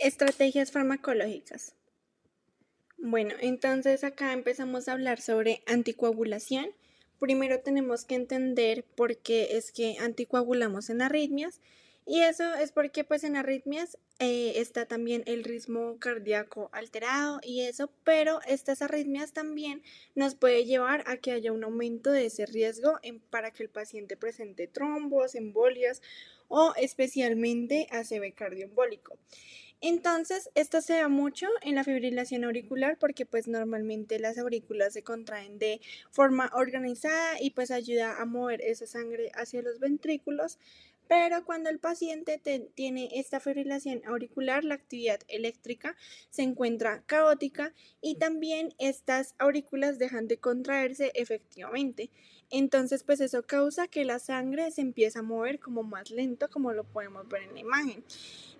Estrategias farmacológicas. Bueno, entonces acá empezamos a hablar sobre anticoagulación. Primero tenemos que entender por qué es que anticoagulamos en arritmias y eso es porque pues en arritmias está también el ritmo cardíaco alterado y eso, pero estas arritmias también nos puede llevar a que haya un aumento de ese riesgo para que el paciente presente trombos, embolias o especialmente ACV cardioembólico. Entonces, esto se da mucho en la fibrilación auricular porque pues normalmente las aurículas se contraen de forma organizada y pues ayuda a mover esa sangre hacia los ventrículos, pero cuando el paciente tiene esta fibrilación auricular, la actividad eléctrica se encuentra caótica y también estas aurículas dejan de contraerse efectivamente. Entonces, pues eso causa que la sangre se empiece a mover como más lento, como lo podemos ver en la imagen.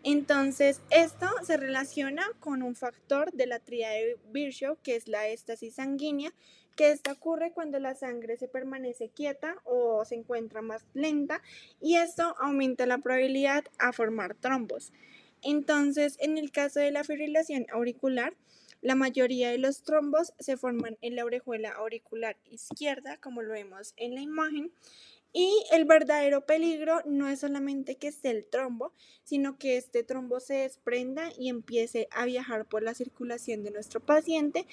Entonces, esto se relaciona con un factor de la tríade de Virchow, que es la éstasis sanguínea, que esta ocurre cuando la sangre se permanece quieta o se encuentra más lenta y esto aumenta la probabilidad a formar trombos. Entonces, en el caso de la fibrilación auricular, la mayoría de los trombos se forman en la orejuela auricular izquierda, como lo vemos en la imagen, y el verdadero peligro no es solamente que esté el trombo, sino que este trombo se desprenda y empiece a viajar por la circulación de nuestro paciente,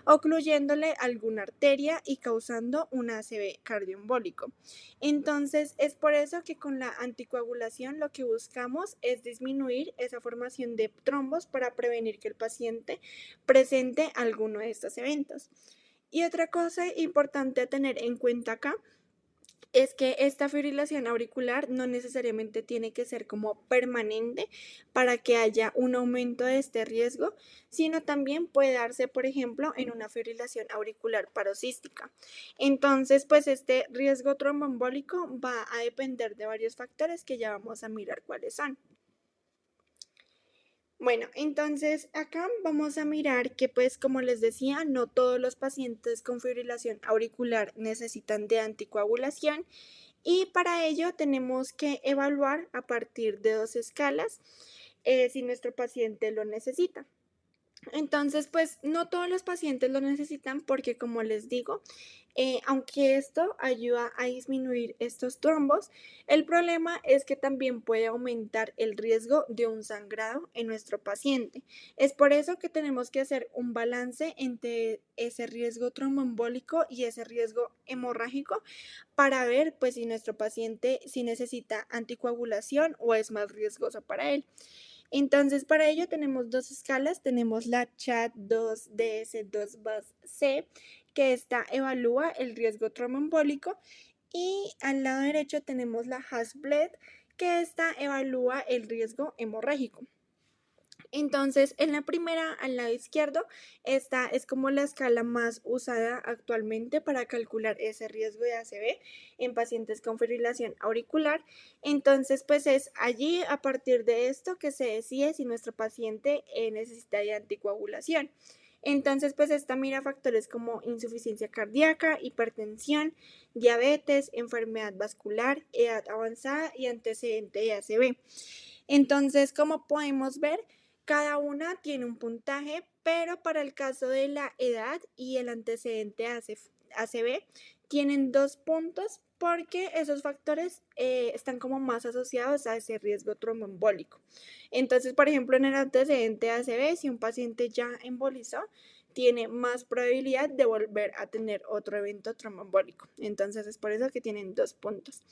ocluyéndole alguna arteria y causando un ACV cardioembólico. Entonces, es por eso que con la anticoagulación lo que buscamos es disminuir esa formación de trombos para prevenir que el paciente presente alguno de estos eventos. Y otra cosa importante a tener en cuenta acá es que esta fibrilación auricular no necesariamente tiene que ser como permanente para que haya un aumento de este riesgo, sino también puede darse, por ejemplo, en una fibrilación auricular paroxística. Entonces, pues este riesgo tromboembólico va a depender de varios factores que ya vamos a mirar cuáles son. Bueno, entonces acá vamos a mirar que pues como les decía, no todos los pacientes con fibrilación auricular necesitan de anticoagulación y para ello tenemos que evaluar a partir de dos escalas si nuestro paciente lo necesita. Entonces, pues no todos los pacientes lo necesitan porque, como les digo, aunque esto ayuda a disminuir estos trombos, el problema es que también puede aumentar el riesgo de un sangrado en nuestro paciente. Es por eso que tenemos que hacer un balance entre ese riesgo tromboembólico y ese riesgo hemorrágico para ver pues si nuestro paciente si necesita anticoagulación o es más riesgoso para él. Entonces, para ello tenemos dos escalas, tenemos la CHAD2DS2-C, que esta evalúa el riesgo tromboembólico, y al lado derecho tenemos la HAS-BLED, que esta evalúa el riesgo hemorrágico. Entonces, en la primera, al lado izquierdo, esta es como la escala más usada actualmente para calcular ese riesgo de ACV en pacientes con fibrilación auricular. Entonces, pues es allí, a partir de esto, que se decide si nuestro paciente necesita de anticoagulación. Entonces, pues esta mira factores como insuficiencia cardíaca, hipertensión, diabetes, enfermedad vascular, edad avanzada y antecedente de ACV. Entonces, como podemos ver, cada una tiene un puntaje, pero para el caso de la edad y el antecedente ACV tienen 2 puntos porque esos factores están como más asociados a ese riesgo tromboembólico. Entonces, por ejemplo, en el antecedente ACV, si un paciente ya embolizó, tiene más probabilidad de volver a tener otro evento tromboembólico. Entonces, es por eso que tienen 2 puntos.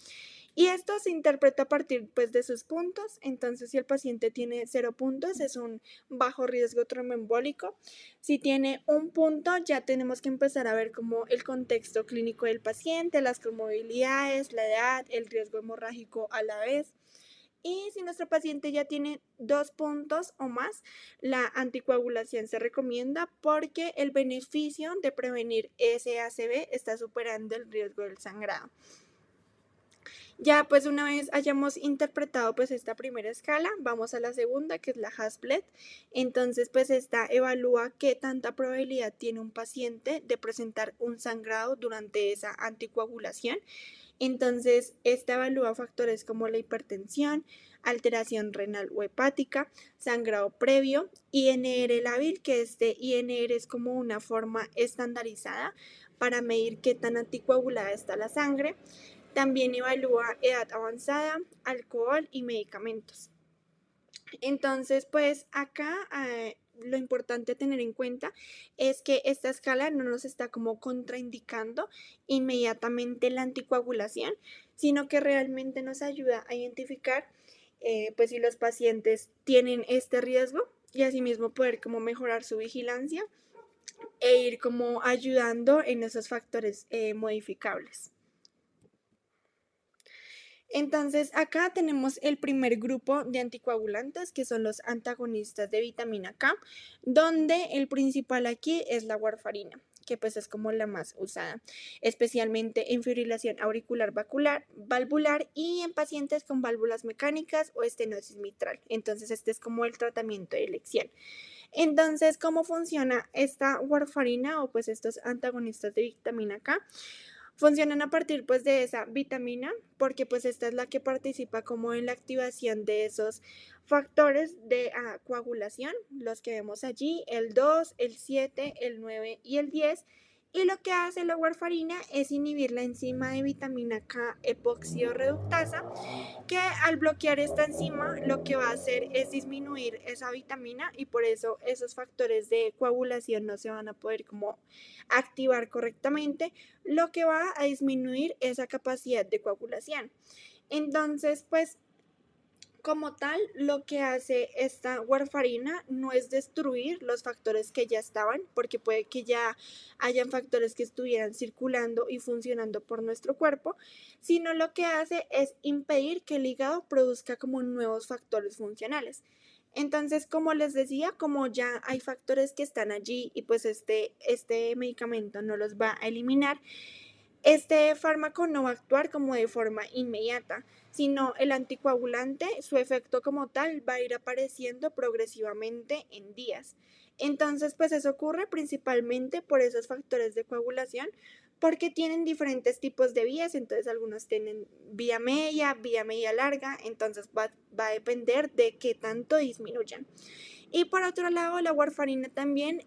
Y esto se interpreta a partir pues, de sus puntos. Entonces, si el paciente tiene 0 puntos, es un bajo riesgo tromboembólico. Si tiene 1 punto, ya tenemos que empezar a ver como el contexto clínico del paciente, las comorbilidades, la edad, el riesgo hemorrágico a la vez. Y si nuestro paciente ya tiene 2 puntos o más, la anticoagulación se recomienda porque el beneficio de prevenir SACV está superando el riesgo del sangrado. Ya pues una vez hayamos interpretado pues esta primera escala, vamos a la segunda, que es la HAS-BLED. Entonces pues esta evalúa qué tanta probabilidad tiene un paciente de presentar un sangrado durante esa anticoagulación Entonces, esta evalúa factores como la hipertensión, alteración renal o hepática, sangrado previo, INR lábil, que este INR es como una forma estandarizada para medir qué tan anticoagulada está la sangre. También evalúa edad avanzada, alcohol y medicamentos. Entonces, pues acá lo importante a tener en cuenta es que esta escala no nos está como contraindicando inmediatamente la anticoagulación, sino que realmente nos ayuda a identificar pues si los pacientes tienen este riesgo y asimismo poder como mejorar su vigilancia e ir como ayudando en esos factores modificables. Entonces, acá tenemos el primer grupo de anticoagulantes, que son los antagonistas de vitamina K, donde el principal aquí es la warfarina, que pues es como la más usada, especialmente en fibrilación auricular valvular y en pacientes con válvulas mecánicas o estenosis mitral. Entonces, este es como el tratamiento de elección. Entonces, ¿cómo funciona esta warfarina o pues estos antagonistas de vitamina K? Funcionan a partir pues de esa vitamina porque pues esta es la que participa como en la activación de esos factores de coagulación, los que vemos allí, el 2, el 7, el 9 y el 10. Y lo que hace la warfarina es inhibir la enzima de vitamina K epoxidorreductasa, que al bloquear esta enzima lo que va a hacer es disminuir esa vitamina y por eso esos factores de coagulación no se van a poder como activar correctamente, lo que va a disminuir esa capacidad de coagulación. Entonces, pues como tal, lo que hace esta warfarina no es destruir los factores que ya estaban, porque puede que ya hayan factores que estuvieran circulando y funcionando por nuestro cuerpo, sino lo que hace es impedir que el hígado produzca como nuevos factores funcionales. Entonces, como les decía, como ya hay factores que están allí y pues este medicamento no los va a eliminar, este fármaco no va a actuar como de forma inmediata, sino el anticoagulante, su efecto como tal va a ir apareciendo progresivamente en días. Entonces, pues eso ocurre principalmente por esos factores de coagulación, porque tienen diferentes tipos de vías, entonces algunos tienen vía media larga, entonces va a depender de qué tanto disminuyan. Y por otro lado, la warfarina también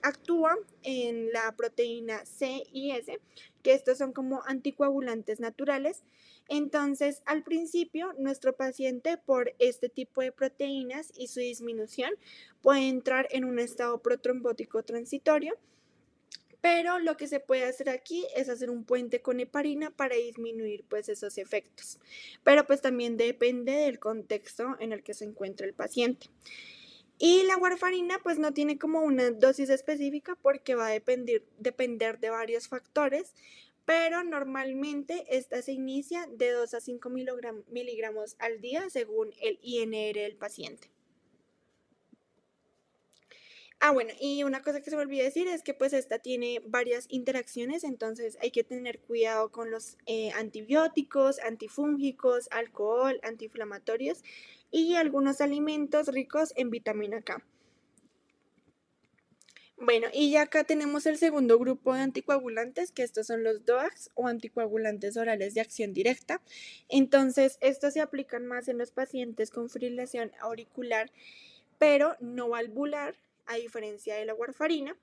actúa en la proteína C y S, que estos son como anticoagulantes naturales. Entonces, al principio, nuestro paciente por este tipo de proteínas y su disminución puede entrar en un estado protrombótico transitorio, pero lo que se puede hacer aquí es hacer un puente con heparina para disminuir pues esos efectos. Pero pues también depende del contexto en el que se encuentra el paciente. Y la warfarina pues no tiene como una dosis específica porque va a depender de varios factores, pero normalmente esta se inicia de 2 a 5 miligramos al día según el INR del paciente. Bueno, y una cosa que se me olvidó decir es que pues esta tiene varias interacciones, entonces hay que tener cuidado con los antibióticos, antifúngicos, alcohol, antiinflamatorios y algunos alimentos ricos en vitamina K. Bueno, y ya acá tenemos el segundo grupo de anticoagulantes, que estos son los DOACs o anticoagulantes orales de acción directa. Entonces, estos se aplican más en los pacientes con fibrilación auricular, pero no valvular, a diferencia de la warfarina.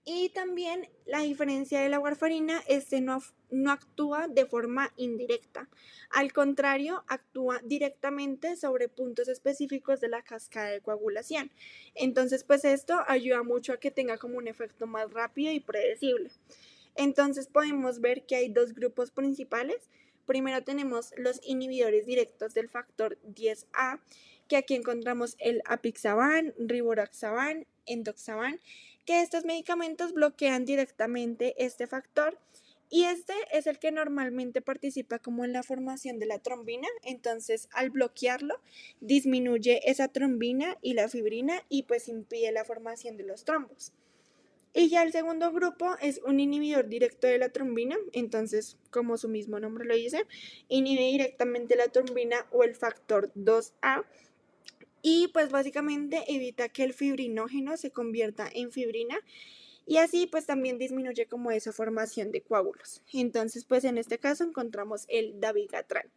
Y también la diferencia de la warfarina es que no actúa de forma indirecta. Al contrario, actúa directamente sobre puntos específicos de la cascada de coagulación. Entonces, pues esto ayuda mucho a que tenga como un efecto más rápido y predecible. Entonces podemos ver que hay dos grupos principales. Primero tenemos los inhibidores directos del factor 10A, que aquí encontramos el apixaban, rivaroxaban, endoxaban, que estos medicamentos bloquean directamente este factor y este es el que normalmente participa como en la formación de la trombina, entonces al bloquearlo disminuye esa trombina y la fibrina y pues impide la formación de los trombos. Y ya el segundo grupo es un inhibidor directo de la trombina, entonces como su mismo nombre lo dice, inhibe directamente la trombina o el factor 2A y pues básicamente evita que el fibrinógeno se convierta en fibrina y así pues también disminuye como esa formación de coágulos. Entonces pues en este caso encontramos el dabigatran.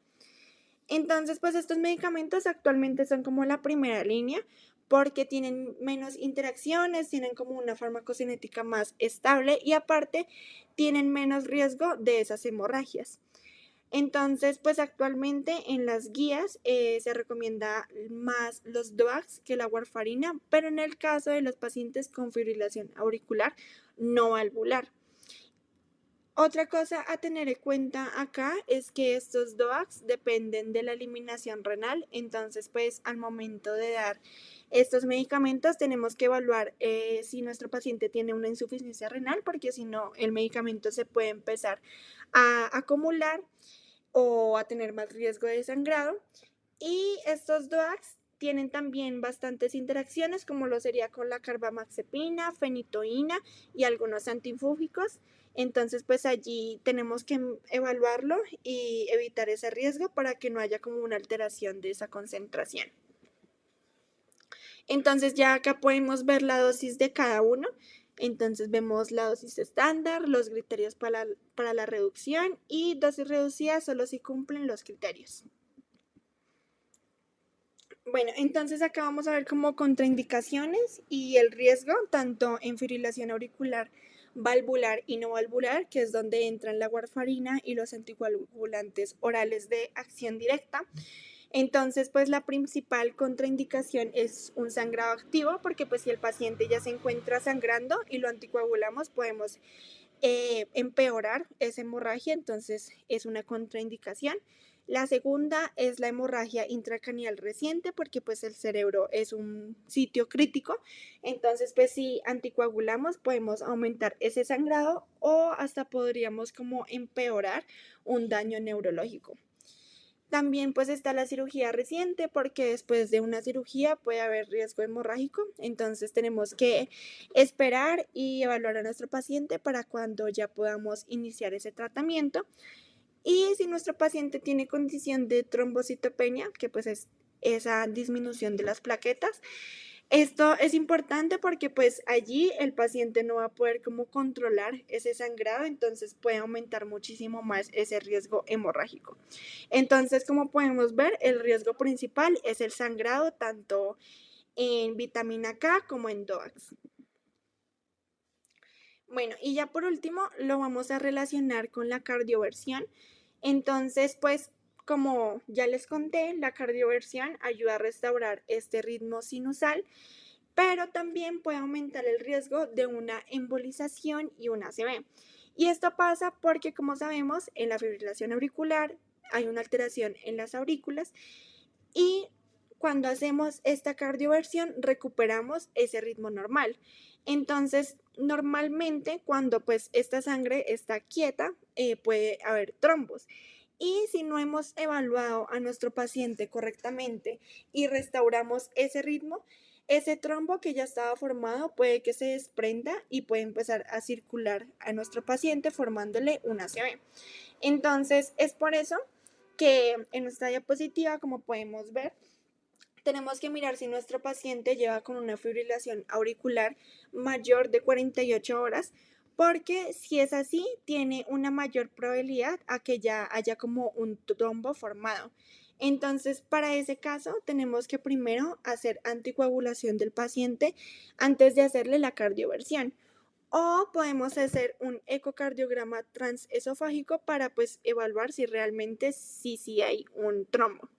Entonces, pues estos medicamentos actualmente son como la primera línea porque tienen menos interacciones, tienen como una farmacocinética más estable y aparte tienen menos riesgo de esas hemorragias. Entonces, pues actualmente en las guías se recomienda más los DOACs que la warfarina, pero en el caso de los pacientes con fibrilación auricular no valvular. Otra cosa a tener en cuenta acá es que estos DOACs dependen de la eliminación renal, entonces pues al momento de dar estos medicamentos tenemos que evaluar si nuestro paciente tiene una insuficiencia renal, porque si no el medicamento se puede empezar a acumular o a tener más riesgo de sangrado. Y estos DOACs tienen también bastantes interacciones, como lo sería con la carbamazepina, fenitoína y algunos antiinfúngicos. Entonces, pues allí tenemos que evaluarlo y evitar ese riesgo para que no haya como una alteración de esa concentración. Entonces, ya acá podemos ver la dosis de cada uno. Entonces vemos la dosis estándar, los criterios para la reducción y dosis reducida solo si cumplen los criterios. Bueno, entonces acá vamos a ver como contraindicaciones y el riesgo, tanto en fibrilación auricular valvular y no valvular, que es donde entran la warfarina y los anticoagulantes orales de acción directa. Entonces, pues la principal contraindicación es un sangrado activo, porque pues si el paciente ya se encuentra sangrando y lo anticoagulamos, podemos empeorar esa hemorragia, entonces es una contraindicación. La segunda es la hemorragia intracraneal reciente, porque pues el cerebro es un sitio crítico, entonces pues si anticoagulamos podemos aumentar ese sangrado o hasta podríamos como empeorar un daño neurológico. También pues está la cirugía reciente, porque después de una cirugía puede haber riesgo hemorrágico, entonces tenemos que esperar y evaluar a nuestro paciente para cuando ya podamos iniciar ese tratamiento. Y si nuestro paciente tiene condición de trombocitopenia, que pues es esa disminución de las plaquetas, esto es importante porque pues allí el paciente no va a poder como controlar ese sangrado, entonces puede aumentar muchísimo más ese riesgo hemorrágico. Entonces, como podemos ver, el riesgo principal es el sangrado tanto en vitamina K como en DOACs. Bueno, y ya por último lo vamos a relacionar con la cardioversión. Entonces, pues como ya les conté, la cardioversión ayuda a restaurar este ritmo sinusal, pero también puede aumentar el riesgo de una embolización y una ACV. Y esto pasa porque, como sabemos, en la fibrilación auricular hay una alteración en las aurículas y cuando hacemos esta cardioversión recuperamos ese ritmo normal. Entonces, normalmente cuando pues esta sangre está quieta, puede haber trombos. Y si no hemos evaluado a nuestro paciente correctamente y restauramos ese ritmo, ese trombo que ya estaba formado puede que se desprenda y puede empezar a circular a nuestro paciente formándole una ACV. Entonces, es por eso que en nuestra diapositiva, como podemos ver, tenemos que mirar si nuestro paciente lleva con una fibrilación auricular mayor de 48 horas, porque si es así, tiene una mayor probabilidad a que ya haya como un trombo formado. Entonces, para ese caso, tenemos que primero hacer anticoagulación del paciente antes de hacerle la cardioversión. O podemos hacer un ecocardiograma transesofágico para pues evaluar si realmente sí hay un trombo.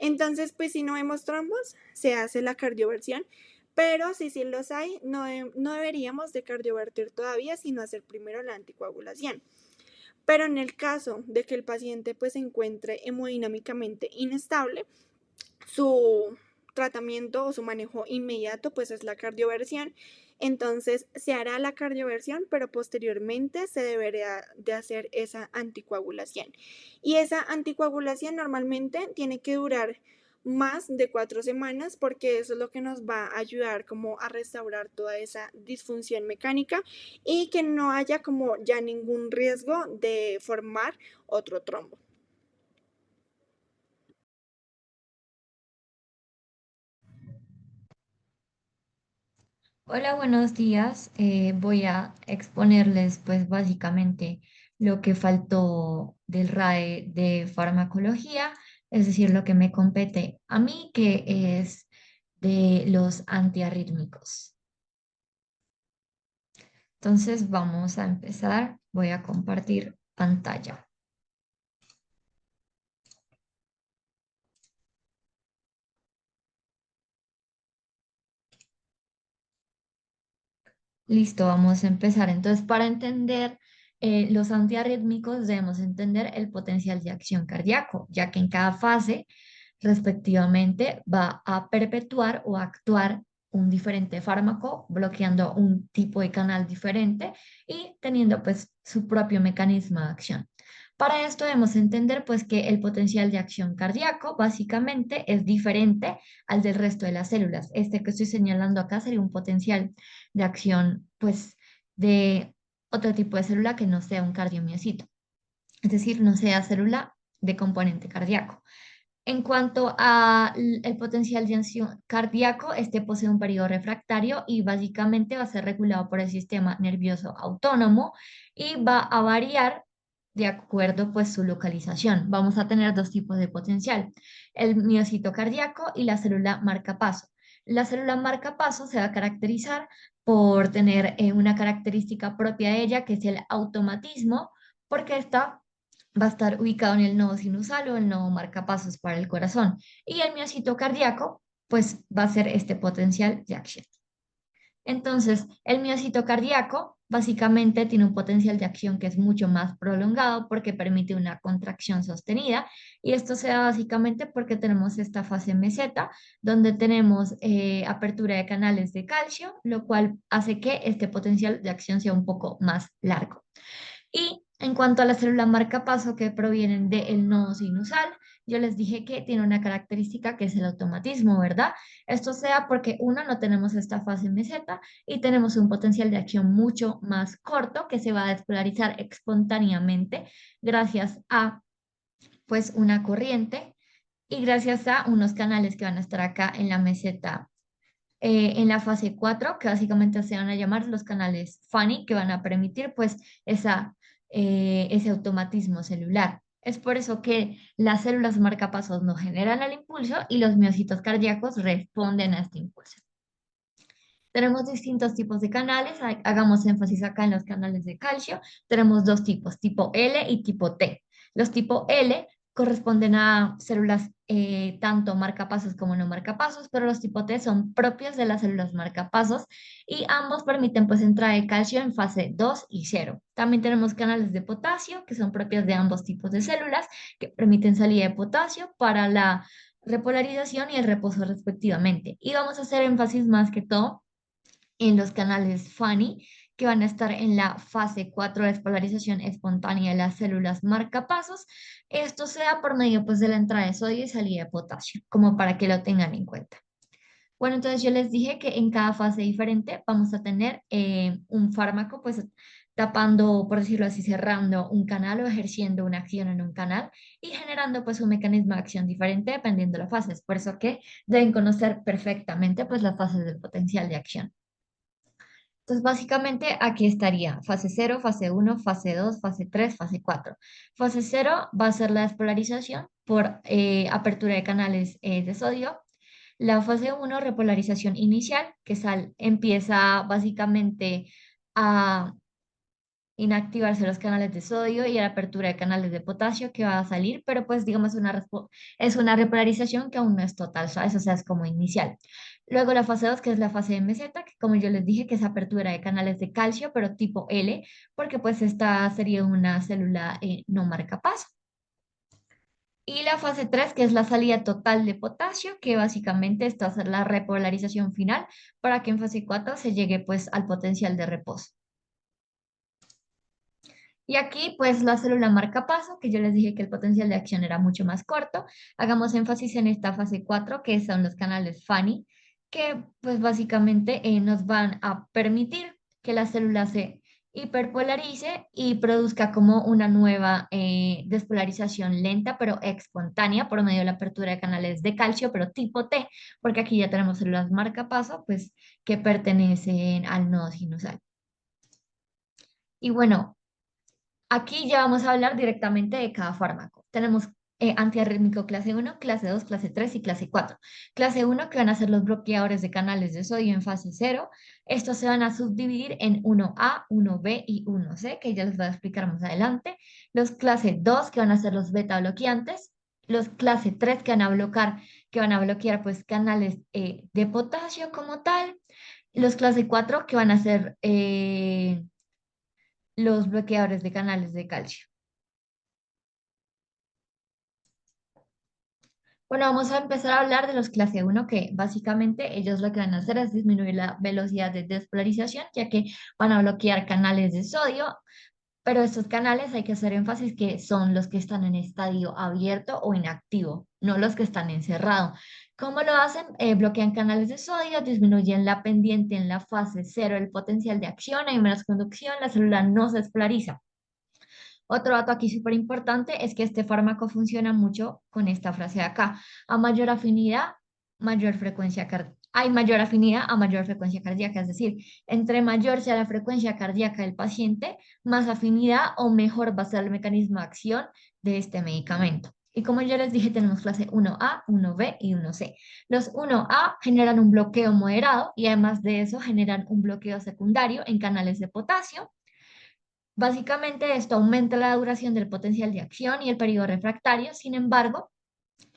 Entonces, pues si no vemos trombos, se hace la cardioversión, pero si sí los hay, no deberíamos de cardiovertir todavía, sino hacer primero la anticoagulación. Pero en el caso de que el paciente pues se encuentre hemodinámicamente inestable, su tratamiento o su manejo inmediato pues es la cardioversión. Entonces se hará la cardioversión, pero posteriormente se deberá de hacer esa anticoagulación. Y esa anticoagulación normalmente tiene que durar más de 4 semanas, porque eso es lo que nos va a ayudar como a restaurar toda esa disfunción mecánica y que no haya como ya ningún riesgo de formar otro trombo. Hola, buenos días. Voy a exponerles pues básicamente lo que faltó del RAE de farmacología, es decir, lo que me compete a mí, que es de los antiarrítmicos. Entonces vamos a empezar. Voy a compartir pantalla. Listo, vamos a empezar. Entonces, para entender los antiarrítmicos debemos entender el potencial de acción cardíaco, ya que en cada fase respectivamente va a perpetuar o actuar un diferente fármaco, bloqueando un tipo de canal diferente y teniendo pues su propio mecanismo de acción. Para esto debemos entender pues que el potencial de acción cardíaco básicamente es diferente al del resto de las células. Este que estoy señalando acá sería un potencial de acción pues de otro tipo de célula que no sea un cardiomiocito, es decir, no sea célula de componente cardíaco. En cuanto al potencial de acción cardíaco, este posee un periodo refractario y básicamente va a ser regulado por el sistema nervioso autónomo y va a variar de acuerdo pues su localización. Vamos a tener dos tipos de potencial, el miocito cardíaco y la célula marcapaso. La célula marcapaso se va a caracterizar por tener una característica propia de ella, que es el automatismo, porque esta va a estar ubicado en el nodo sinusal o el nodo marcapasos para el corazón. Y el miocito cardíaco, pues va a ser este potencial de acción. Entonces, el miocito cardíaco básicamente tiene un potencial de acción que es mucho más prolongado porque permite una contracción sostenida y esto se da básicamente porque tenemos esta fase meseta donde tenemos apertura de canales de calcio, lo cual hace que este potencial de acción sea un poco más largo. Y en cuanto a las células marcapaso que provienen del nodo sinusal, yo les dije que tiene una característica que es el automatismo, ¿verdad? Esto sea porque uno, no tenemos esta fase meseta y tenemos un potencial de acción mucho más corto que se va a despolarizar espontáneamente gracias a pues una corriente y gracias a unos canales que van a estar acá en la meseta en la fase 4 que básicamente se van a llamar los canales Fanny, que van a permitir pues ese automatismo celular. Es por eso que las células marcapasos no generan el impulso y los miocitos cardíacos responden a este impulso. Tenemos distintos tipos de canales, hagamos énfasis acá en los canales de calcio. Tenemos dos tipos, tipo L y tipo T. Los tipo L corresponden a células tanto marcapasos como no marcapasos, pero los tipo T son propios de las células marcapasos y ambos permiten pues entrada de calcio en fase 2 y 0. También tenemos canales de potasio que son propios de ambos tipos de células que permiten salida de potasio para la repolarización y el reposo respectivamente. Y vamos a hacer énfasis más que todo en los canales Fanny, que van a estar en la fase 4 de despolarización espontánea de las células marcapasos. Esto se da por medio pues, de la entrada de sodio y salida de potasio, como para que lo tengan en cuenta. Bueno, entonces yo les dije que en cada fase diferente vamos a tener un fármaco, pues tapando, por decirlo así, cerrando un canal o ejerciendo una acción en un canal y generando pues un mecanismo de acción diferente dependiendo de la fase. Es por eso que deben conocer perfectamente pues las fases del potencial de acción. Entonces, básicamente aquí estaría fase cero, fase uno, fase 2, fase 3, fase 4. Fase cero va a ser la despolarización por apertura de canales de sodio. La fase uno, repolarización inicial, que empieza básicamente a inactivarse los canales de sodio y la apertura de canales de potasio que va a salir, pero pues digamos es una repolarización que aún no es total, ¿sabes? O sea, es como inicial. Luego la fase 2 que es la fase de meseta, que como yo les dije, que es apertura de canales de calcio, pero tipo L, porque pues esta sería una célula no marcapaso. Y la fase 3 que es la salida total de potasio, que básicamente esta va a ser la repolarización final para que en fase 4 se llegue pues al potencial de reposo. Y aquí, pues, la célula marcapaso, que yo les dije que el potencial de acción era mucho más corto. Hagamos énfasis en esta fase 4 que son los canales Fanny, que, pues, básicamente nos van a permitir que la célula se hiperpolarice y produzca como una nueva despolarización lenta pero espontánea por medio de la apertura de canales de calcio, pero tipo T, porque aquí ya tenemos células marcapaso, pues que pertenecen al nodo sinusal. Y bueno, aquí ya vamos a hablar directamente de cada fármaco. Tenemos antiarrítmico clase uno, clase 2, clase 3 y clase 4. Clase uno que van a ser los bloqueadores de canales de sodio en fase cero. Estos se van a subdividir en uno a uno b y uno c que ya les voy a explicar más adelante. Los clase 2 que van a ser los beta bloqueantes. Los clase 3 que van a bloquear pues canales de potasio como tal. Los clase 4 que van a ser los bloqueadores de canales de calcio. Bueno, vamos a empezar a hablar de los clase uno que básicamente ellos lo que van a hacer es disminuir la velocidad de despolarización, ya que van a bloquear canales de sodio, pero estos canales hay que hacer énfasis que son los que están en estadio abierto o inactivo, no los que están encerrados. ¿Cómo lo hacen? Bloquean canales de sodio, disminuyen la pendiente en la fase cero del potencial de acción, hay menos conducción, la célula no se despolariza. Otro dato aquí súper importante es que este fármaco funciona mucho con esta frase de acá. A mayor afinidad, mayor frecuencia cardíaca. Hay mayor afinidad a mayor frecuencia cardíaca, es decir, entre mayor sea la frecuencia cardíaca del paciente, más afinidad o mejor va a ser el mecanismo de acción de este medicamento. Y como ya les dije, tenemos clase 1A, 1B y 1C. Los 1A generan un bloqueo moderado y además de eso generan un bloqueo secundario en canales de potasio. Básicamente esto aumenta la duración del potencial de acción y el periodo refractario, sin embargo,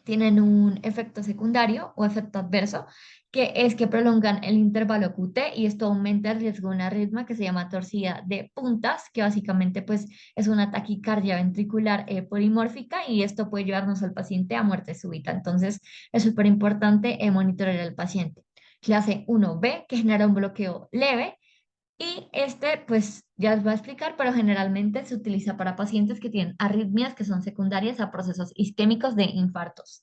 tienen un efecto secundario o efecto adverso, que es que prolongan el intervalo QT y esto aumenta el riesgo de una arritmia que se llama torcida de puntas, que básicamente pues es una taquicardia ventricular polimórfica y esto puede llevarnos al paciente a muerte súbita. Entonces es súper importante monitorear al paciente. Clase 1B, que genera un bloqueo leve y este, pues ya les voy a explicar, pero generalmente se utiliza para pacientes que tienen arritmias que son secundarias a procesos isquémicos de infartos.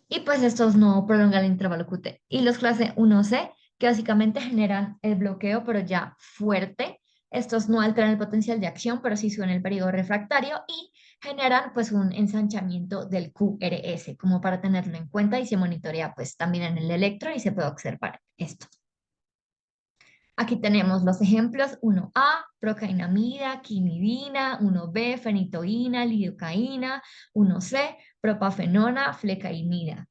Y pues estos no prolongan el intervalo QT. Y los clase 1C, que básicamente generan el bloqueo, pero ya fuerte. Estos no alteran el potencial de acción, pero sí suben el periodo refractario y generan pues un ensanchamiento del QRS, como para tenerlo en cuenta y se monitorea pues también en el electro y se puede observar esto. Aquí tenemos los ejemplos: 1A, procainamida, quinidina; 1B, fenitoína, lidocaína; 1C, propafenona, flecainida.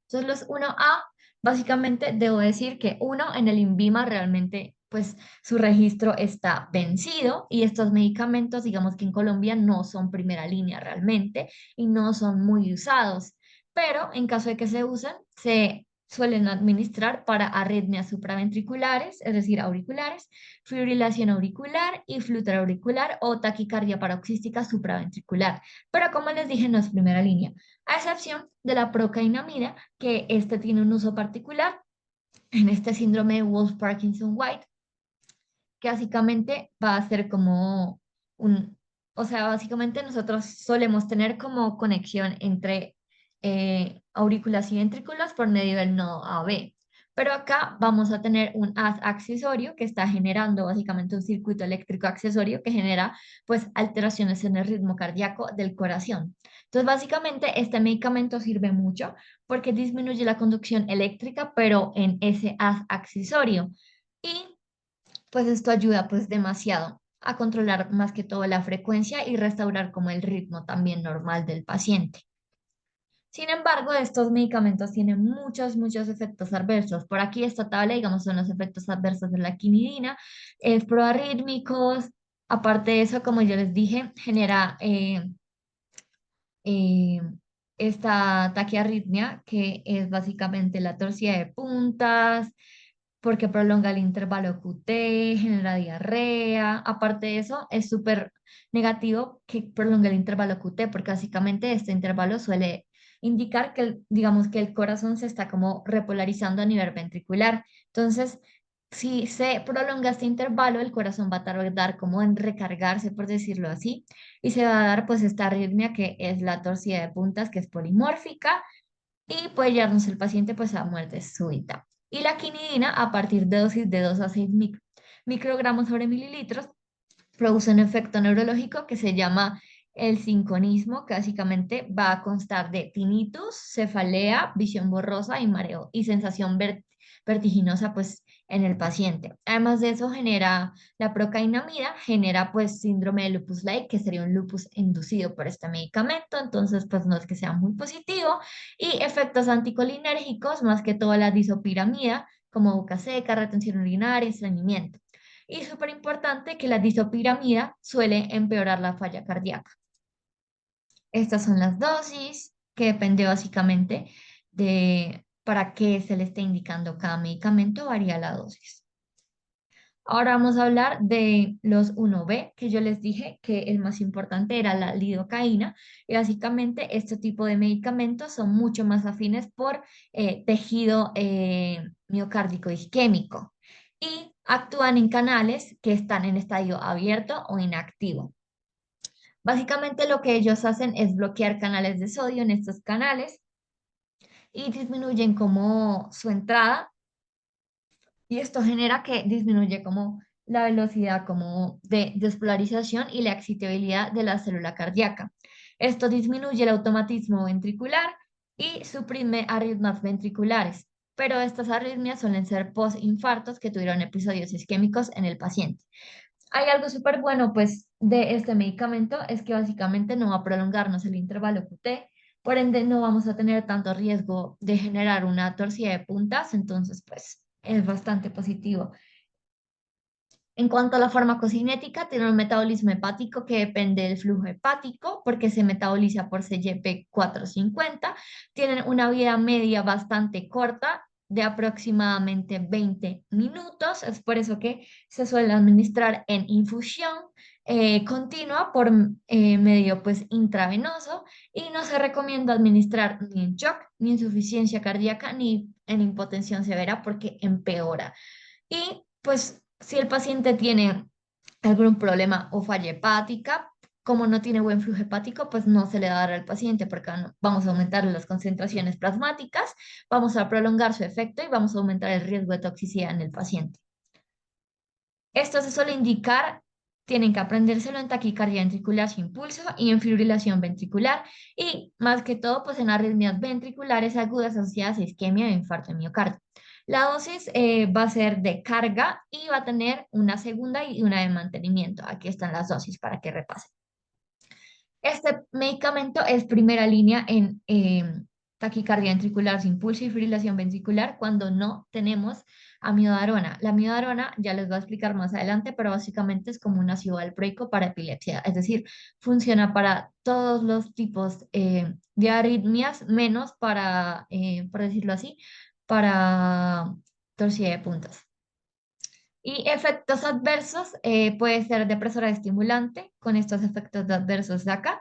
Entonces los 1A, básicamente debo decir que uno en el INVIMA realmente, pues su registro está vencido y estos medicamentos, digamos que en Colombia no son primera línea realmente y no son muy usados, pero en caso de que se usen, se suelen administrar para arritmias supraventriculares, es decir, auriculares, fibrilación auricular y flutter auricular o taquicardia paroxística supraventricular. Pero como les dije, no es primera línea, a excepción de la procainamida, que este tiene un uso particular en este síndrome de Wolff-Parkinson-White, que básicamente va a ser como un, o sea, básicamente nosotros solemos tener como conexión entre aurículas y ventrículos por medio del nodo AB. Pero acá vamos a tener un haz accesorio que está generando básicamente un circuito eléctrico accesorio que genera pues alteraciones en el ritmo cardíaco del corazón. Entonces básicamente este medicamento sirve mucho porque disminuye la conducción eléctrica pero en ese haz accesorio. Y pues esto ayuda pues demasiado a controlar más que todo la frecuencia y restaurar como el ritmo también normal del paciente. Sin embargo, estos medicamentos tienen muchos efectos adversos. Por aquí esta tabla, digamos, son los efectos adversos de la quinidina, es proarrítmicos. Aparte de eso, como yo les dije, genera eh, esta taquiarritmia, que es básicamente la torcida de puntas, porque prolonga el intervalo QT, genera diarrea. Aparte de eso, es súper negativo que prolongue el intervalo QT, porque básicamente este intervalo suele indicar que, digamos, que el corazón se está como repolarizando a nivel ventricular. Entonces, si se prolonga este intervalo, el corazón va a tardar como en recargarse, por decirlo así, y se va a dar pues esta arritmia que es la torcida de puntas, que es polimórfica y puede llevarnos el paciente pues a muerte súbita. y la quinidina a partir de dosis de 2 a 6 microgramos sobre mililitros produce un efecto neurológico que se llama el sinconismo, que básicamente va a constar de tinnitus, cefalea, visión borrosa y mareo y sensación vertiginosa pues en el paciente. Además de eso genera la procainamida, genera pues síndrome de lupus-like, que sería un lupus inducido por este medicamento, entonces pues no es que sea muy positivo, y efectos anticolinérgicos, más que todo la disopiramida, como boca seca, retención urinaria, estreñimiento. Y súper importante que la disopiramida suele empeorar la falla cardíaca. Estas son las dosis, que depende básicamente de para qué se le esté indicando cada medicamento, varía la dosis. Ahora vamos a hablar de los 1B, que yo les dije que el más importante era la lidocaína. Y básicamente este tipo de medicamentos son mucho más afines por tejido miocárdico isquémico y actúan en canales que están en estadio abierto o inactivo. Básicamente lo que ellos hacen es bloquear canales de sodio en estos canales y disminuyen como su entrada, y esto genera que disminuye como la velocidad como de despolarización y la excitabilidad de la célula cardíaca. Esto disminuye el automatismo ventricular y suprime arritmias ventriculares, pero estas arritmias suelen ser post-infartos que tuvieron episodios isquémicos en el paciente. Hay algo súper bueno pues de este medicamento, es que básicamente no va a prolongarnos el intervalo QT, por ende no vamos a tener tanto riesgo de generar una torcida de puntas, entonces pues es bastante positivo. En cuanto a la farmacocinética, tiene un metabolismo hepático que depende del flujo hepático porque se metaboliza por CYP450. Tienen una vida media bastante corta de aproximadamente 20 minutos. Es por eso que se suele administrar en infusión continua por medio pues intravenoso, y no se recomienda administrar ni en shock, ni en insuficiencia cardíaca, ni en hipotensión severa porque empeora. Y pues si el paciente tiene algún problema o falla hepática, como no tiene buen flujo hepático, pues no se le va a dar al paciente porque vamos a aumentar las concentraciones plasmáticas, vamos a prolongar su efecto y vamos a aumentar el riesgo de toxicidad en el paciente. Esto se suele indicar, tienen que aprendérselo en taquicardia ventricular sin pulso y en fibrilación ventricular, y más que todo pues en arritmias ventriculares agudas asociadas a isquemia e infarto de miocardio. La dosis va a ser de carga y va a tener una segunda y una de mantenimiento. Aquí están las dosis para que repasen. Este medicamento es primera línea en taquicardia ventricular sin pulso y fibrilación ventricular cuando no tenemos amiodarona. La amiodarona ya les voy a explicar más adelante, pero básicamente es como un ácido valproico para epilepsia, es decir, funciona para todos los tipos de arritmias, menos para, por decirlo así, para torsión de puntas. Y efectos adversos, puede ser depresora estimulante, con estos efectos adversos de acá.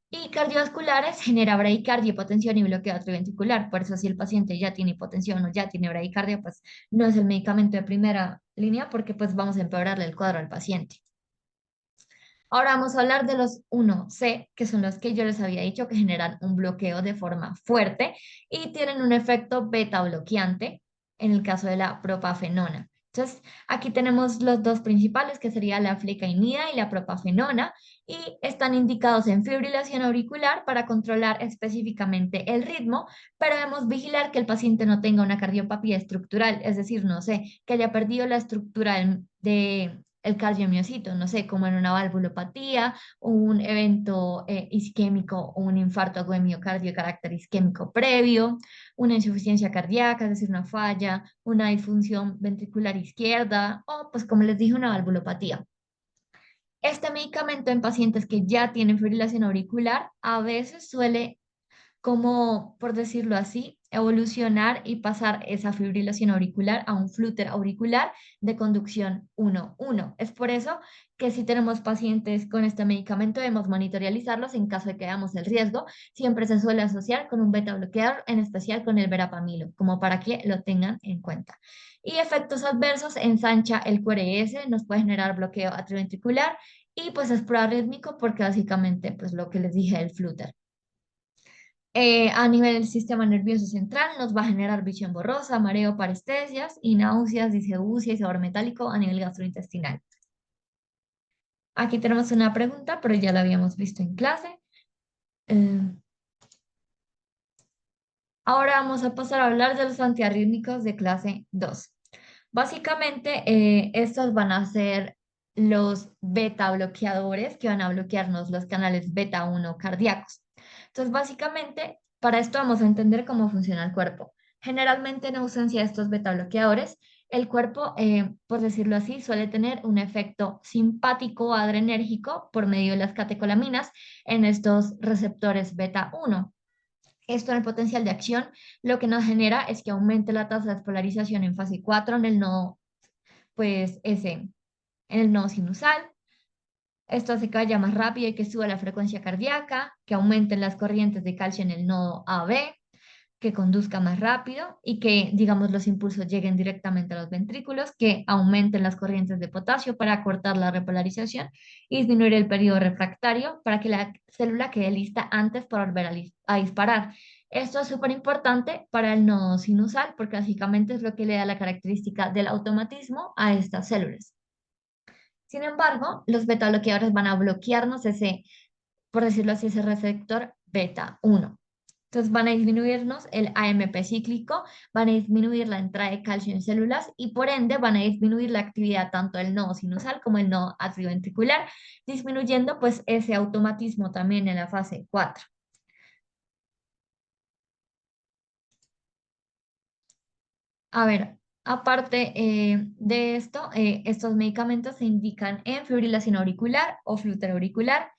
Y cardiovasculares, genera bradicardia, hipotensión y bloqueo atrioventricular. Por eso si el paciente ya tiene hipotensión o ya tiene bradicardia, pues no es el medicamento de primera línea porque pues vamos a empeorarle el cuadro al paciente. Ahora vamos a hablar de los 1C, que son los que yo les había dicho que generan un bloqueo de forma fuerte y tienen un efecto beta bloqueante en el caso de la propafenona. Entonces, aquí tenemos los dos principales, que sería la flecainida y la propafenona, y están indicados en fibrilación auricular para controlar específicamente el ritmo, pero debemos vigilar que el paciente no tenga una cardiopatía estructural, es decir, no sé, que haya perdido la estructura de el cardiomiocito, no sé, como en una valvulopatía, un evento isquémico o un infarto agudo de miocardio de carácter isquémico previo, una insuficiencia cardíaca, es decir, una falla, una disfunción ventricular izquierda o, pues como les dije, una valvulopatía. Este medicamento en pacientes que ya tienen fibrilación auricular a veces suele, como por decirlo así, evolucionar y pasar esa fibrilación auricular a un flúter auricular de conducción 1-1. Es por eso que si tenemos pacientes con este medicamento debemos monitorealizarlos en caso de que veamos el riesgo. Siempre se suele asociar con un beta bloqueador, en especial con el verapamilo, como para que lo tengan en cuenta. Y efectos adversos: ensancha el QRS, nos puede generar bloqueo atrioventricular y pues es proarrítmico porque básicamente pues lo que les dije del flúter. A nivel del sistema nervioso central nos va a generar visión borrosa, mareo, parestesias y náuseas, disgeusia y sabor metálico a nivel gastrointestinal. Aquí tenemos una pregunta, pero ya la habíamos visto en clase. Eh, Ahora vamos a pasar a hablar de los antiarrítmicos de clase 2. Básicamente, estos van a ser los beta bloqueadores que van a bloquearnos los canales beta 1 cardíacos. Entonces, básicamente, para esto vamos a entender cómo funciona el cuerpo. Generalmente, en ausencia de estos beta bloqueadores, el cuerpo, por decirlo así, suele tener un efecto simpático adrenérgico por medio de las catecolaminas en estos receptores beta 1. Esto en el potencial de acción lo que nos genera es que aumente la tasa de despolarización en fase 4 en el nodo, pues ese, en el nodo sinusal. Esto hace que vaya más rápido y que suba la frecuencia cardíaca, que aumenten las corrientes de calcio en el nodo AB, que conduzca más rápido y que, digamos, los impulsos lleguen directamente a los ventrículos, que aumenten las corrientes de potasio para cortar la repolarización y disminuir el periodo refractario para que la célula quede lista antes para volver a disparar. Esto es súper importante para el nodo sinusal porque básicamente es lo que le da la característica del automatismo a estas células. Sin embargo, los beta bloqueadores van a bloquearnos ese, por decirlo así, ese receptor beta 1. Entonces van a disminuirnos el AMP cíclico, van a disminuir la entrada de calcio en células y por ende van a disminuir la actividad tanto del nodo sinusal como el nodo atrioventricular, disminuyendo pues ese automatismo también en la fase 4. A ver, aparte de esto, estos medicamentos se indican en fibrilación auricular o flúter auricular.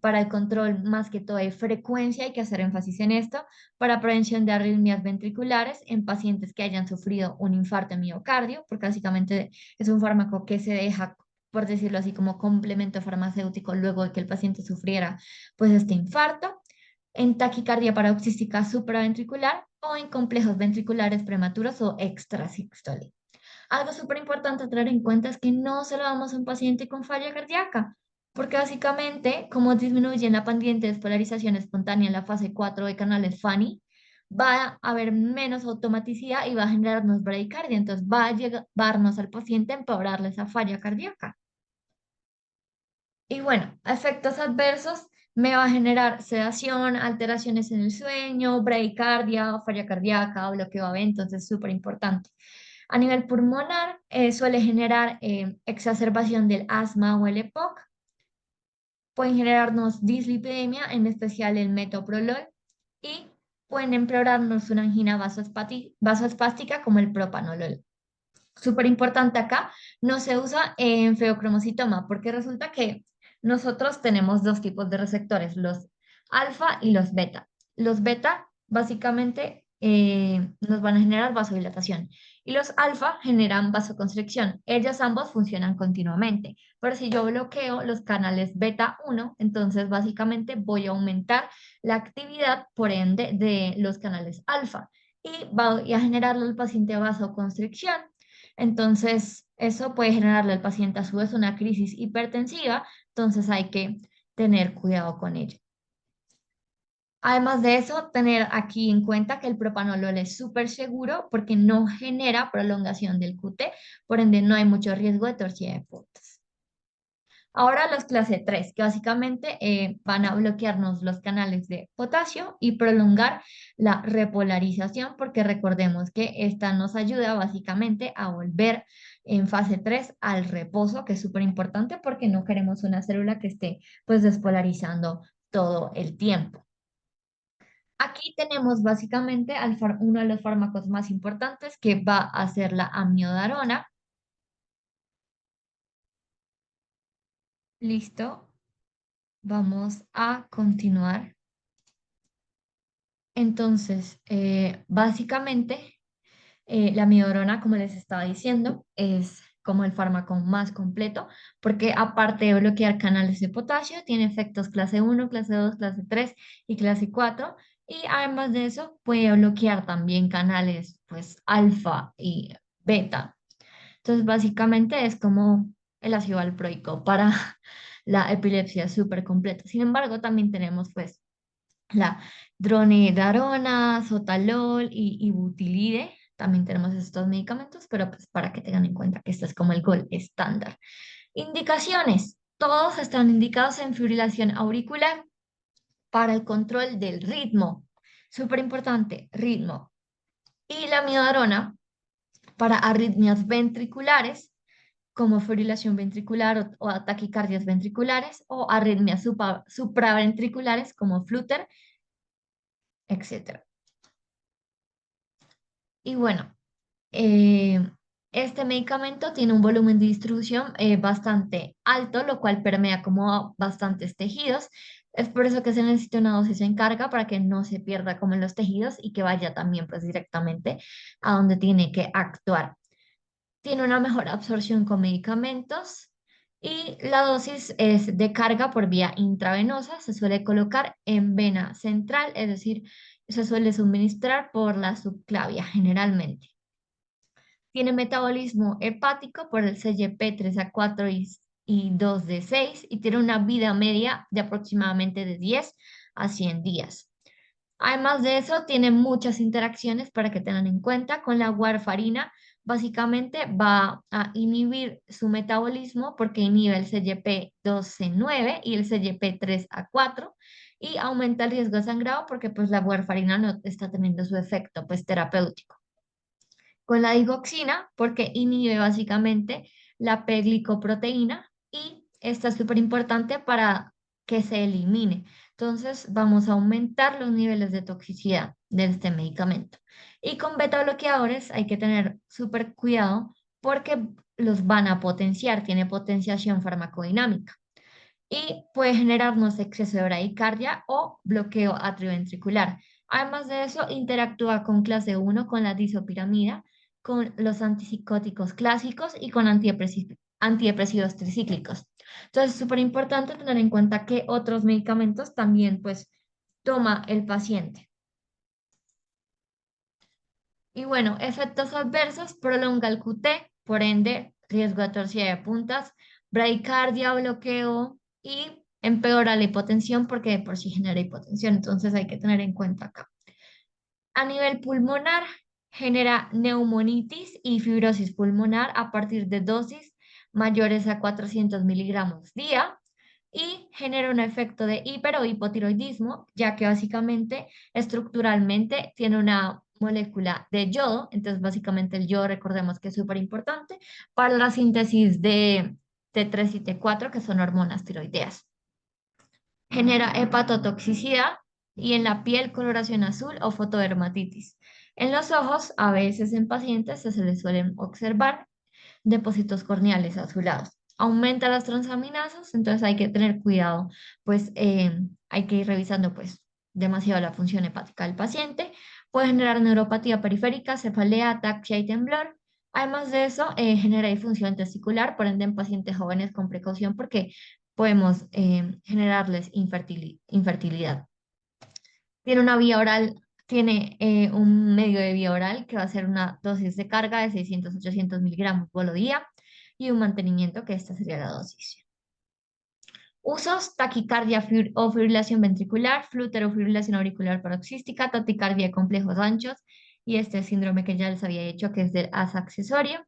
Para el control más que todo de frecuencia, hay que hacer énfasis en esto, para prevención de arritmias ventriculares en pacientes que hayan sufrido un infarto de miocardio, porque básicamente es un fármaco que se deja, por decirlo así, como complemento farmacéutico luego de que el paciente sufriera pues este infarto en taquicardia paroxística supraventricular o en complejos ventriculares prematuros o extrasístole. Algo súper importante a tener en cuenta es que no se lo damos a un paciente con falla cardíaca, porque básicamente, como disminuye la pendiente de despolarización espontánea en la fase 4 de canales FANI, va a haber menos automaticidad y va a generarnos bradicardia, entonces va a llevarnos al paciente a empeorarle esa falla cardíaca. Y bueno, efectos adversos me va a generar sedación, alteraciones en el sueño, bradicardia, falla cardíaca, bloqueo AV, entonces súper importante. A nivel pulmonar, suele generar exacerbación del asma o el EPOC, pueden generarnos dislipidemia, en especial el metoprolol, y pueden empeorarnos una angina vasoespástica como el propanolol. Súper importante acá, no se usa en feocromocitoma porque resulta que nosotros tenemos dos tipos de receptores, los alfa y los beta. Los beta básicamente nos van a generar vasodilatación y los alfa generan vasoconstricción. Ellos ambos funcionan continuamente, pero si yo bloqueo los canales beta 1, entonces básicamente voy a aumentar la actividad por ende de los canales alfa y voy a generarle al paciente vasoconstricción. Entonces, eso puede generarle al paciente a su vez una crisis hipertensiva, entonces hay que tener cuidado con ello. Además de eso, tener aquí en cuenta que el propanolol es súper seguro porque no genera prolongación del QT, por ende no hay mucho riesgo de torsión de puntos. Ahora los clase 3 que básicamente van a bloquearnos los canales de potasio y prolongar la repolarización, porque recordemos que esta nos ayuda básicamente a volver en fase 3 al reposo, que es súper importante porque no queremos una célula que esté pues despolarizando todo el tiempo. Aquí tenemos básicamente uno de los fármacos más importantes que va a ser la amiodarona. Listo, vamos a continuar. Entonces, básicamente, la amiodarona, como les estaba diciendo, es como el fármaco más completo, porque aparte de bloquear canales de potasio, tiene efectos clase 1, clase 2, clase 3 y clase 4, y además de eso, puede bloquear también canales, pues, alfa y beta. Entonces, básicamente es como el ácido valproico para la epilepsia súper completa. Sin embargo, también tenemos, pues, la dronedarona, sotalol y butilide. También tenemos estos medicamentos, pero pues para que tengan en cuenta que esto es como el gol estándar. Indicaciones. Todos están indicados en fibrilación auricular para el control del ritmo. Súper importante, ritmo. Y la amiodarona para arritmias ventriculares, como fibrilación ventricular o taquicardias ventriculares, o arritmias supraventriculares, como flutter, etcétera. Y bueno, eh, este medicamento tiene un volumen de distribución bastante alto, lo cual permea como bastantes tejidos. Es por eso que se necesita una dosis en carga para que no se pierda como en los tejidos y que vaya también pues directamente a donde tiene que actuar. Tiene una mejor absorción con medicamentos y la dosis es de carga por vía intravenosa. Se suele colocar en vena central, es decir, se suele suministrar por la subclavia generalmente. Tiene metabolismo hepático por el CYP3A4 y 2D6 y tiene una vida media de aproximadamente de 10 a 100 días. Además de eso, tiene muchas interacciones para que tengan en cuenta con la warfarina. Básicamente va a inhibir su metabolismo porque inhibe el CYP2C9 y el CYP3A4 y aumenta el riesgo de sangrado porque pues la warfarina no está teniendo su efecto pues terapéutico. Con la digoxina porque inhibe básicamente la P-glicoproteína y esta es súper importante para que se elimine. Entonces vamos a aumentar los niveles de toxicidad de este medicamento. Y con beta bloqueadores hay que tener súper cuidado porque los van a potenciar, tiene potenciación farmacodinámica y puede generarnos exceso de bradicardia o bloqueo atrioventricular. Además de eso, interactúa con clase 1, con la disopiramida, con los antipsicóticos clásicos y con antidepresivos tricíclicos. Entonces, es súper importante tener en cuenta que otros medicamentos también, pues, toma el paciente. Y bueno, efectos adversos, prolonga el QT, por ende, riesgo de torsión de puntas, bradicardia, bloqueo y empeora la hipotensión porque de por sí genera hipotensión, entonces hay que tener en cuenta acá. A nivel pulmonar, genera neumonitis y fibrosis pulmonar a partir de dosis mayores a 400 miligramos día y genera un efecto de hiper o hipotiroidismo, ya que básicamente estructuralmente tiene una molécula de yodo, entonces básicamente el yodo recordemos que es súper importante para la síntesis de T3 y T4, que son hormonas tiroideas. Genera hepatotoxicidad y en la piel coloración azul o fotodermatitis. En los ojos, a veces en pacientes se les suelen observar depósitos corneales azulados. Aumenta las transaminasas, entonces hay que tener cuidado, pues hay que ir revisando pues demasiado la función hepática del paciente. Puede generar neuropatía periférica, cefalea, ataxia y temblor. Además de eso, genera disfunción testicular, por ende en pacientes jóvenes con precaución porque podemos generarles infertilidad. Tiene una vía oral, tiene un medio de vía oral que va a ser una dosis de carga de 600-800 miligramos por día y un mantenimiento que esta sería la dosis. Usos, taquicardia o fibrilación ventricular, flúter o fibrilación auricular paroxística, taquicardia de complejos anchos y este síndrome que ya les había dicho que es del asa accesorio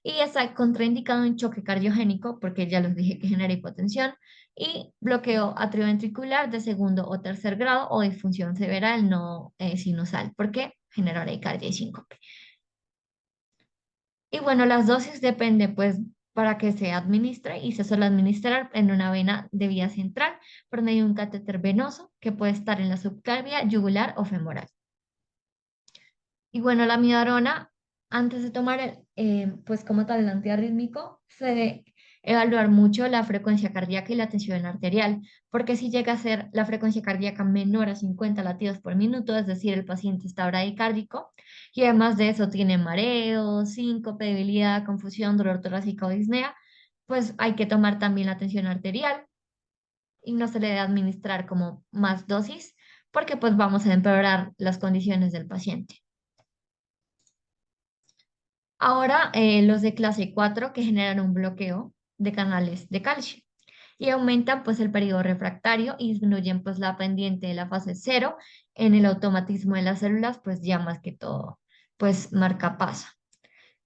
y está contraindicado en choque cardiogénico porque ya les dije que genera hipotensión y bloqueo atrioventricular de segundo o tercer grado o disfunción severa del nodo sinusal porque genera bradicardia y síncope. Y bueno, las dosis depende pues para que se administre y se suele administrar en una vena de vía central por medio de un catéter venoso que puede estar en la subclavia, yugular o femoral. Y bueno, la amiodarona, antes de tomar pues como tal el antiarrítmico, se debe evaluar mucho la frecuencia cardíaca y la tensión arterial, porque si llega a ser la frecuencia cardíaca menor a 50 latidos por minuto, es decir, el paciente está bradicárdico, y además de eso tiene mareo, síncope, debilidad, confusión, dolor torácico o disnea, pues hay que tomar también la tensión arterial y no se le debe administrar como más dosis, porque pues vamos a empeorar las condiciones del paciente. Ahora, los de clase 4 que generan un bloqueo de canales de calcio. y aumentan pues el periodo refractario y disminuyen pues la pendiente de la fase cero en el automatismo de las células, pues ya más que todo, pues marcapaso.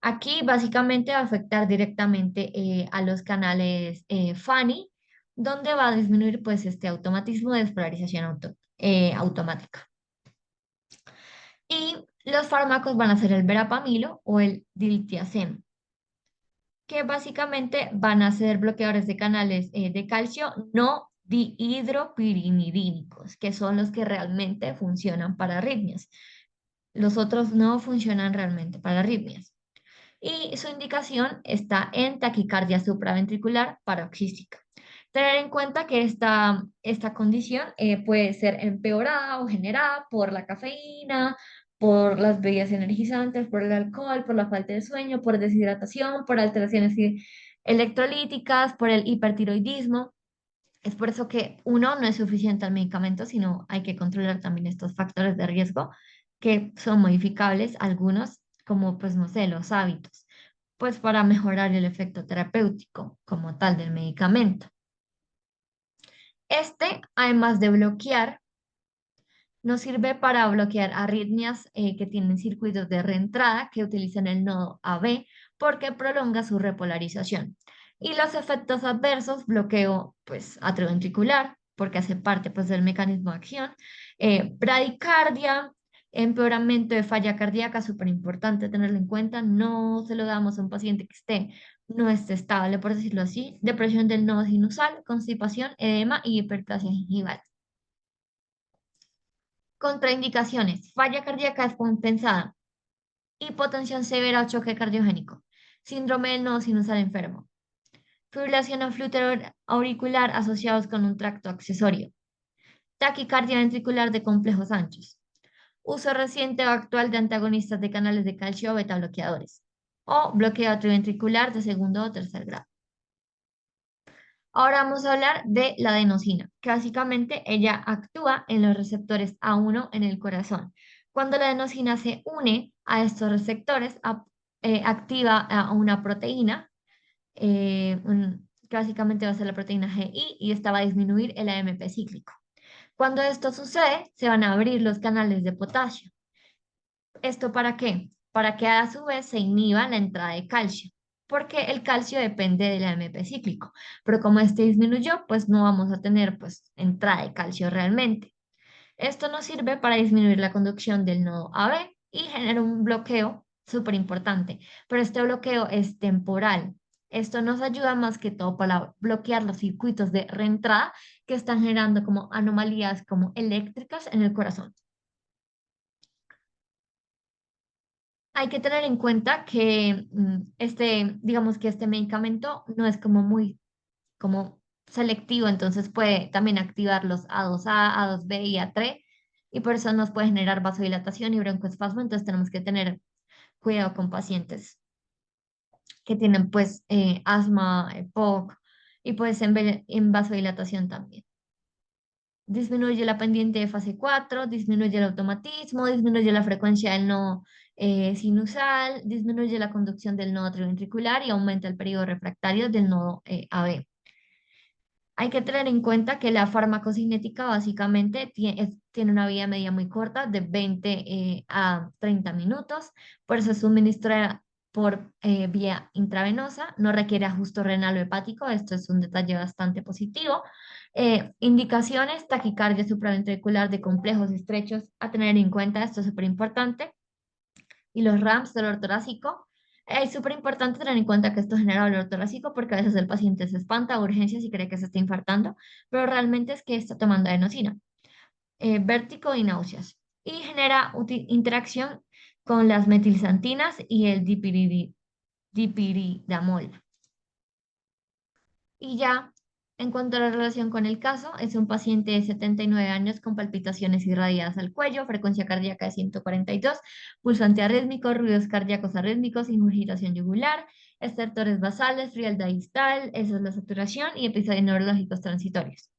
Aquí básicamente va a afectar directamente a los canales FANI, donde va a disminuir pues este automatismo de despolarización automática. Y los fármacos van a ser el verapamilo o el diltiazem, que básicamente van a ser bloqueadores de canales de calcio no dihidropirimidínicos, que son los que realmente funcionan para arritmias. Los otros no funcionan realmente para arritmias. Y su indicación está en taquicardia supraventricular paroxística. Tener en cuenta que esta condición puede ser empeorada o generada por la cafeína, por las bebidas energizantes, por el alcohol, por la falta de sueño, por deshidratación, por alteraciones electrolíticas, por el hipertiroidismo. Es por eso que uno no es suficiente al medicamento, sino hay que controlar también estos factores de riesgo que son modificables, algunos como pues no sé, los hábitos, pues para mejorar el efecto terapéutico como tal del medicamento. Este, además de bloquear, nos sirve para bloquear arritmias que tienen circuitos de reentrada que utilizan el nodo AB porque prolonga su repolarización. Y los efectos adversos, bloqueo pues atrioventricular, porque hace parte pues del mecanismo de acción, bradicardia, empeoramiento de falla cardíaca, súper importante tenerlo en cuenta, no se lo damos a un paciente que no esté estable, por decirlo así, depresión del nodo sinusal, constipación, edema y hiperplasia gingival. Contraindicaciones: falla cardíaca descompensada, hipotensión severa o choque cardiogénico, síndrome del nodo sinusal enfermo, fibrilación auricular asociados con un tracto accesorio, taquicardia ventricular de complejos anchos, uso reciente o actual de antagonistas de canales de calcio o beta bloqueadores, o bloqueo atrioventricular de segundo o tercer grado. Ahora vamos a hablar de la adenosina, que básicamente ella actúa en los receptores A1 en el corazón. Cuando la adenosina se une a estos receptores, activa a una proteína, que básicamente va a ser la proteína GI, y esta va a disminuir el AMP cíclico. Cuando esto sucede, se van a abrir los canales de potasio. ¿Esto para qué? Para que a su vez se inhiba la entrada de calcio, porque el calcio depende del AMP cíclico, pero como este disminuyó, pues no vamos a tener pues entrada de calcio realmente. Esto nos sirve para disminuir la conducción del nodo AB y genera un bloqueo súper importante, pero este bloqueo es temporal. Esto nos ayuda más que todo para bloquear los circuitos de reentrada que están generando como anomalías como eléctricas en el corazón. Hay que tener en cuenta que digamos que este medicamento no es como muy como selectivo, entonces puede también activar los A2A, A2B y A3, y por eso nos puede generar vasodilatación y broncoespasmo, entonces tenemos que tener cuidado con pacientes que tienen pues asma, EPOC y pues en vasodilatación también. Disminuye la pendiente de fase 4, disminuye el automatismo, disminuye la frecuencia del nodo sinusal, disminuye la conducción del nodo atrioventricular y aumenta el periodo refractario del nodo AB. Hay que tener en cuenta que la farmacocinética básicamente tiene una vida media muy corta, de 20 a 30 minutos, por eso se suministra por vía intravenosa, no requiere ajuste renal o hepático, esto es un detalle bastante positivo. Indicaciones: taquicardia supraventricular de complejos estrechos, a tener en cuenta, esto es súper importante, y los RAMS, dolor torácico. Es súper importante tener en cuenta que esto genera dolor torácico porque a veces el paciente se espanta a urgencias y cree que se está infartando, pero realmente es que está tomando adenosina. Vértigo y náuseas. Y genera interacción con las metilxantinas y el dipiridamol. Y ya, en cuanto a la relación con el caso, es un paciente de 79 años con palpitaciones irradiadas al cuello, frecuencia cardíaca de 142, pulso antiarrítmico, ruidos cardíacos arrítmicos, ingurgitación yugular, estertores basales, frialdad distal, esa es la saturación y episodios neurológicos transitorios.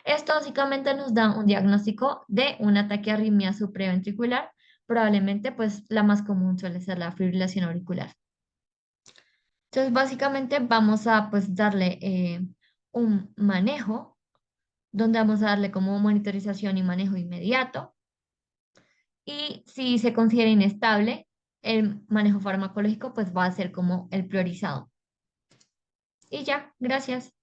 Esto básicamente nos da un diagnóstico de una taquiarritmia supraventricular, probablemente pues la más común suele ser la fibrilación auricular. Entonces, básicamente vamos a pues darle un manejo donde vamos a darle como monitorización y manejo inmediato. Y si se considera inestable, el manejo farmacológico pues va a ser como el priorizado. Y ya, gracias.